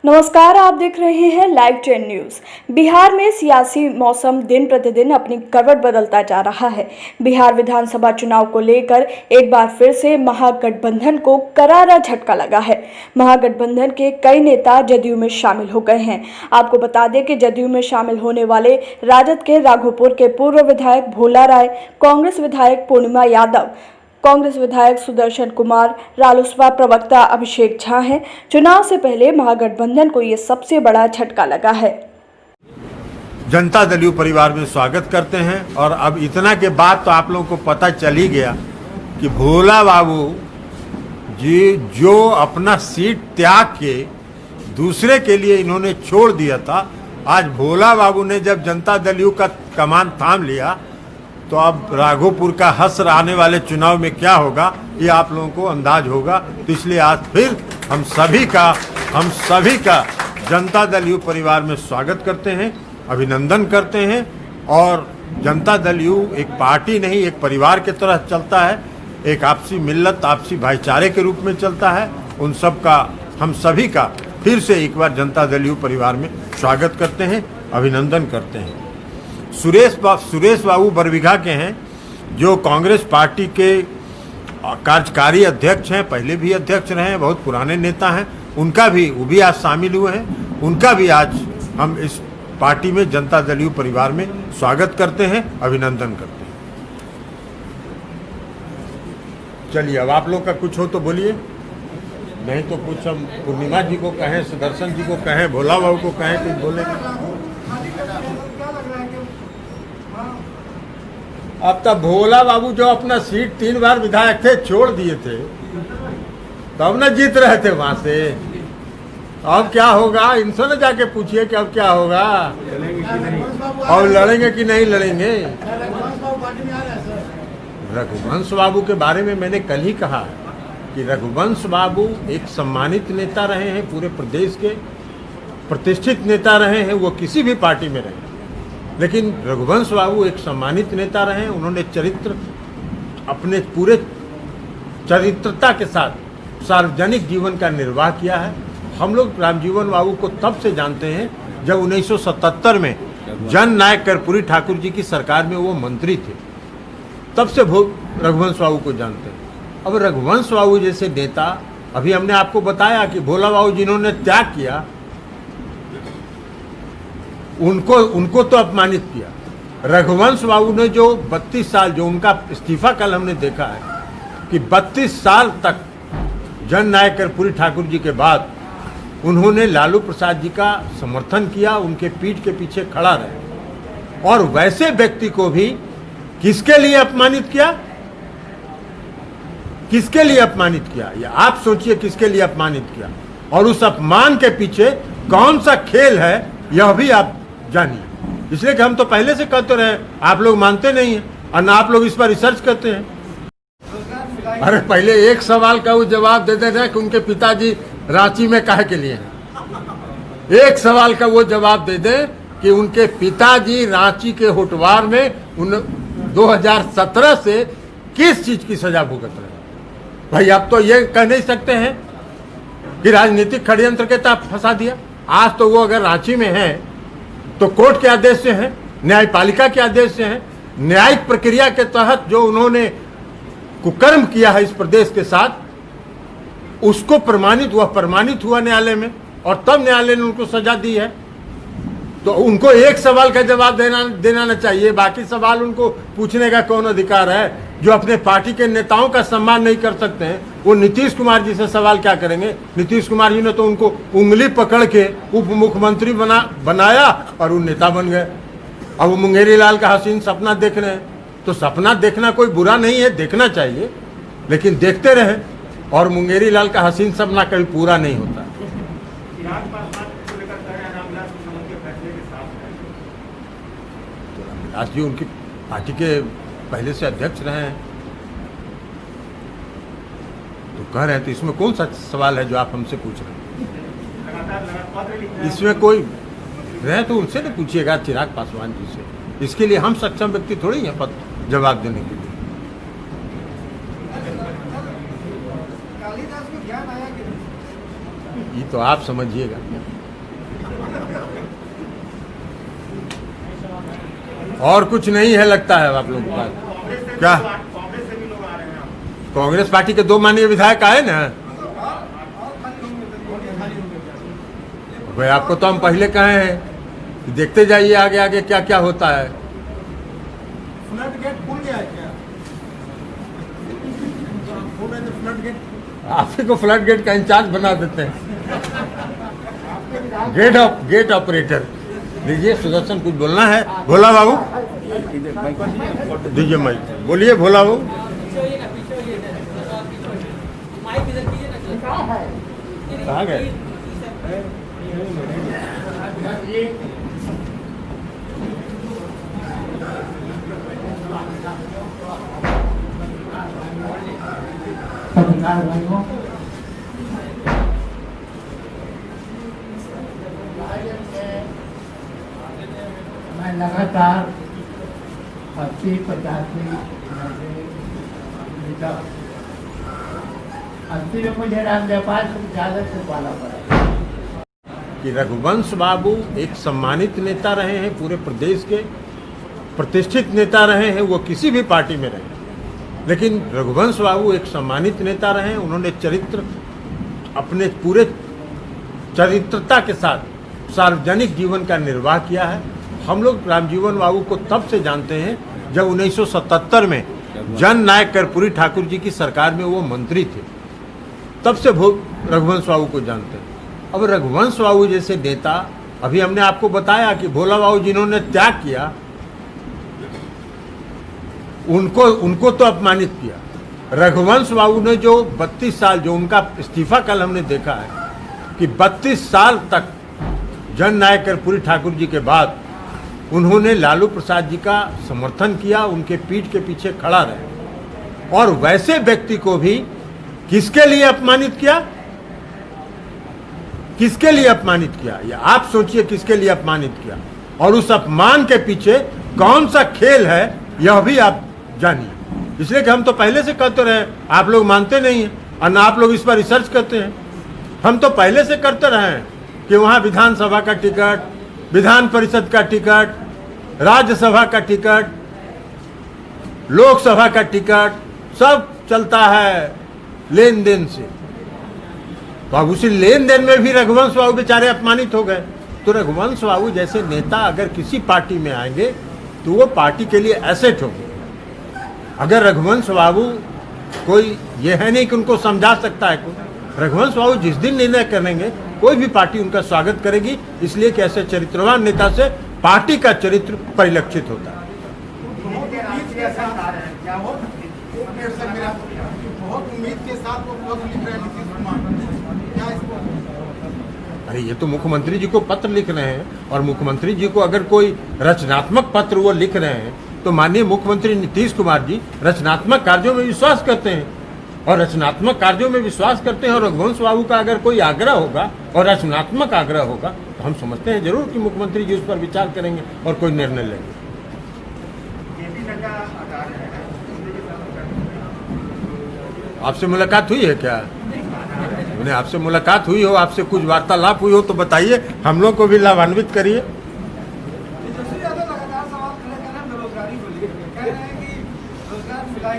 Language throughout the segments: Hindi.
नमस्कार, आप देख रहे हैं लाइव ट्रेंड न्यूज। बिहार में सियासी मौसम दिन प्रतिदिन अपनी करवट बदलता जा रहा है। बिहार विधानसभा चुनाव को लेकर एक बार फिर से महागठबंधन को करारा झटका लगा है। महागठबंधन के कई नेता जदयू में शामिल हो गए हैं। आपको बता दें कि जदयू में शामिल होने वाले राजद के राघोपुर के पूर्व विधायक भोला राय, कांग्रेस विधायक पूर्णिमा यादव, कांग्रेस विधायक सुदर्शन कुमार, रालोसपा प्रवक्ता अभिषेक झा हैं। चुनाव से पहले महागठबंधन को ये सबसे बड़ा झटका लगा है। जनता दल यू परिवार में स्वागत करते हैं। और अब इतना के बाद तो आप लोगों को पता चल ही गया कि भोला बाबू जी जो अपना सीट त्याग के दूसरे के लिए इन्होंने छोड़ दिया था, आज भोला बाबू ने जब जनता दल यू का कमान थाम लिया तो अब राघोपुर का हश्र आने वाले चुनाव में क्या होगा ये आप लोगों को अंदाज होगा। तो इसलिए आज फिर हम सभी का जनता दल यू परिवार में स्वागत करते हैं, अभिनंदन करते हैं। और जनता दल यू एक पार्टी नहीं, एक परिवार की तरह चलता है, एक आपसी मिल्लत, आपसी भाईचारे के रूप में चलता है। उन सब का, हम सभी का फिर से एक बार जनता दल यू परिवार में स्वागत करते हैं, अभिनंदन करते हैं। सुरेश बाबू बरबीघा के हैं, जो कांग्रेस पार्टी के कार्यकारी अध्यक्ष हैं, पहले भी अध्यक्ष रहे हैं, बहुत पुराने नेता हैं। वो भी आज शामिल हुए हैं। उनका भी आज हम इस पार्टी में जनता दल यू परिवार में स्वागत करते हैं, अभिनंदन करते हैं। चलिए, अब आप लोग का कुछ हो तो बोलिए, नहीं तो कुछ हम पूर्णिमा जी को कहें, सुदर्शन जी को कहें, भोला बाबू को कहें, कुछ बोलेंगे। अब तक भोला बाबू जो अपना सीट 3 बार विधायक थे छोड़ दिए थे, तब न जीत रहे थे वहां से। अब क्या होगा, इनसे न जाके पूछिए कि अब क्या होगा, और लड़ेंगे कि नहीं लड़ेंगे। रघुवंश बाबू के बारे में मैंने कल ही कहा कि रघुवंश बाबू एक सम्मानित नेता रहे हैं, पूरे प्रदेश के प्रतिष्ठित नेता रहे हैं। वो किसी भी पार्टी में रहे, लेकिन रघुवंश बाबू एक सम्मानित नेता रहे। उन्होंने अपने पूरे चरित्रता के साथ सार्वजनिक जीवन का निर्वाह किया है। हम लोग रामजीवन बाबू को तब से जानते हैं जब 1977 में जन नायक कर्पूरी ठाकुर जी की सरकार में वो मंत्री थे, तब से रघुवंश बाबू को जानते हैं। अब रघुवंश बाबू जैसे नेता, अभी हमने आपको बताया कि भोला बाबू जिन्होंने त्याग किया, उनको तो अपमानित किया। रघुवंश बाबू ने जो 32 साल, जो उनका इस्तीफा कल हमने देखा है कि 32 साल तक जन नायक कर्पूरी ठाकुर जी के बाद उन्होंने लालू प्रसाद जी का समर्थन किया, उनके पीठ के पीछे खड़ा रहे। और वैसे व्यक्ति को भी किसके लिए अपमानित किया, किसके लिए अपमानित किया, ये आप सोचिए, किसके लिए अपमानित किया। और उस अपमान के पीछे कौन सा खेल है, यह भी आप जानिए। इसलिए कि हम तो पहले से कहते रहे, आप लोग मानते नहीं हैं और ना आप लोग इस पर रिसर्च करते हैं। अरे पहले एक सवाल का वो जवाब दे देना कि उनके पिताजी रांची में काहे के लिए हैं। एक सवाल का वो जवाब दे दें कि उनके पिताजी रांची के होटवार में 2017 से किस चीज की सजा भुगत रहे। भाई अब तो ये कह नहीं सकते हैं कि राजनीतिक षड्यंत्र के तहत फंसा दिया। आज तो वो अगर रांची में है तो कोर्ट के आदेश से हैं, न्यायपालिका के आदेश से हैं। न्यायिक प्रक्रिया के तहत जो उन्होंने कुकर्म किया है इस प्रदेश के साथ, उसको प्रमाणित हुआ न्यायालय में, और तब न्यायालय ने उनको सजा दी है। तो उनको एक सवाल का जवाब देना न चाहिए, बाकी सवाल उनको पूछने का कौन अधिकार है। जो अपने पार्टी के नेताओं का सम्मान नहीं कर सकते हैं, वो नीतीश कुमार जी से सवाल क्या करेंगे। नीतीश कुमार जी ने तो उनको उंगली पकड़ के उप मुख्यमंत्री बनाया और वो नेता बन गए। अब वो मुंगेरी लाल का हसीन सपना देख रहे हैं। तो सपना देखना कोई बुरा नहीं है, देखना चाहिए, लेकिन देखते रहें। और मुंगेरी लाल का हसीन सपना कभी पूरा नहीं होता। रामविलास जी उनकी पार्टी के पहले से अध्यक्ष रहे हैं, तो कह रहे हैं, तो इसमें कौन सा सवाल है जो आप हमसे पूछ रहे हैं। इसमें कोई रहे तो उनसे नहीं पूछिएगा, चिराग पासवान जी से। इसके लिए हम सक्षम व्यक्ति थोड़ी हैं जवाब देने के लिए। ये तो आप समझिएगा। और कुछ नहीं है लगता है आप लोगों के पास क्या? कांग्रेस पार्टी के 2 माननीय विधायक आए ना भाई, आपको तो हम पहले कहे हैं कि देखते जाइए आगे आगे क्या क्या होता है। फ्लड गेट खुल गया है क्या? आप ही को फ्लड गेट का इंचार्ज बना देते हैं, गेट ऑपरेटर। लीजिए सुदर्शन, कुछ बोलना है? भोला बाबू दीजिए माइक, बोलिए भोला बाबू। कहाँ गए? पत्रकार भाइयों, मैं लगातार 80-85 अस्सी में मुझे रामजयपाल सिंह यादव से पाला पड़ा कि रघुवंश बाबू एक सम्मानित नेता रहे हैं, पूरे प्रदेश के प्रतिष्ठित नेता रहे हैं, वो किसी भी पार्टी में रहे, लेकिन रघुवंश बाबू एक सम्मानित नेता रहे। उन्होंने चरित्र, अपने पूरे चरित्रता के साथ सार्वजनिक जीवन का निर्वाह किया है। हम लोग रामजीवन बाबू को तब से जानते हैं जब 1977 में जननायक कर्पूरी ठाकुर जी की सरकार में वो मंत्री थे, तब से रघुवंश बाबू को जानते हैं। अब रघुवंश बाबू जैसे नेता, अभी हमने आपको बताया कि भोला बाबू जिन्होंने त्याग किया, उनको तो अपमानित किया। रघुवंश बाबू ने जो 32 साल, जो उनका इस्तीफा कल हमने देखा है कि 32 साल तक जननायक कर्पूरी ठाकुर जी के बाद उन्होंने लालू प्रसाद जी का समर्थन किया, उनके पीठ के पीछे खड़ा रहे, और वैसे व्यक्ति को भी किसके लिए अपमानित किया? किसके लिए अपमानित किया? ये आप सोचिए किसके लिए अपमानित किया, और उस अपमान के पीछे कौन सा खेल है यह भी आप जानिए। इसलिए कि हम तो पहले से कहते रहे, आप लोग मानते नहीं हैं और ना आप लोग इस पर रिसर्च करते हैं। हम तो पहले से करते रहे हैं कि वहाँ विधानसभा का टिकट, विधान परिषद का टिकट, राज्यसभा का टिकट, लोकसभा का टिकट, सब चलता है लेन देन से। तो अब उसी लेन देन में भी रघुवंश बाबू बेचारे अपमानित हो गए। तो रघुवंश बाबू जैसे नेता अगर किसी पार्टी में आएंगे तो वो पार्टी के लिए एसेट होंगे। अगर रघुवंश बाबू, कोई ये है नहीं कि उनको समझा सकता है कोई, रघुवंश बाबू जिस दिन निर्णय करेंगे कोई भी पार्टी उनका स्वागत करेगी, इसलिए कि ऐसे चरित्रवान नेता से पार्टी का चरित्र परिलक्षित होता है। बहुत उम्मीद के साथ वो पत्र लिख रहे हैं नीतीश कुमार, क्या इसको? अरे ये तो मुख्यमंत्री जी को पत्र लिख रहे हैं, और मुख्यमंत्री जी को अगर कोई रचनात्मक पत्र वो लिख रहे हैं तो माननीय मुख्यमंत्री नीतीश कुमार जी रचनात्मक कार्यों में विश्वास करते हैं, और रचनात्मक कार्यों में विश्वास करते हैं। और रघुवंश बाबू का अगर कोई आग्रह होगा और रचनात्मक आग्रह होगा तो हम समझते हैं जरूर कि मुख्यमंत्री जी उस पर विचार करेंगे और कोई निर्णय लेंगे। आपसे मुलाकात हुई है क्या? मैंने आपसे मुलाकात हुई हो, आपसे कुछ वार्तालाप हुई हो तो बताइए, हम लोग को भी लाभान्वित करिए।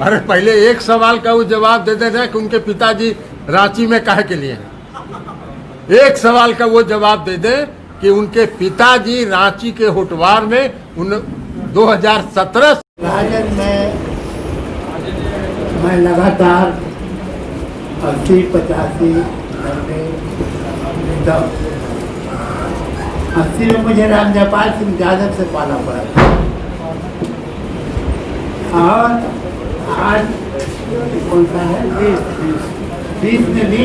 अरे पहले एक सवाल का वो जवाब दे देना कि उनके पिताजी रांची में काहे के लिए हैं। एक सवाल का वो जवाब दे दे कि उनके पिताजी रांची के होटवार में 2017 राजद में मैं लगातार 80-85 80 में मुझे रामजयपाल सिंह यादव से पाला पड़ा था, और आज कौन सा है 20 में भी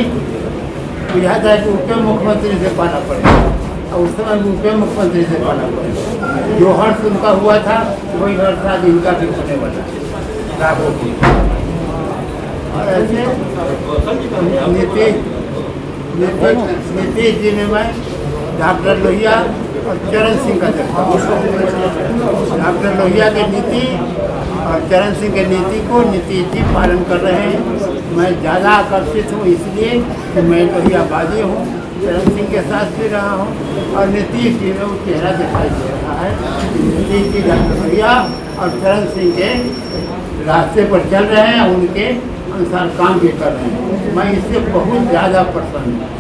बुझा था कि उप मुख्यमंत्री से पाला पड़े, और उस समय उप मुख्यमंत्री से पाला पड़े। जो हर्ष उनका हुआ था वही हर्ष आज इनका भी होने वाला राघव की। और ऐसे नीतीश जी में मैं डॉक्टर लोहिया और चरण सिंह का देखता हूँ। डॉक्टर लोहिया की नीति और चरण सिंह की नीति को नीतीश जी पालन कर रहे हैं। मैं ज़्यादा आकर्षित हूँ इसलिए कि मैं वही आबादी हूँ, चरण सिंह के साथ भी रहा हूँ और नीतीश जी में वो चेहरा दिखाई दे रहा है। नीतीश जी डॉक्टर भैया और चरण सिंह के रास्ते पर चल रहे हैं, उनके अनुसार काम भी कर रहे हैं। मैं इससे बहुत ज़्यादा प्रसन्न हूँ।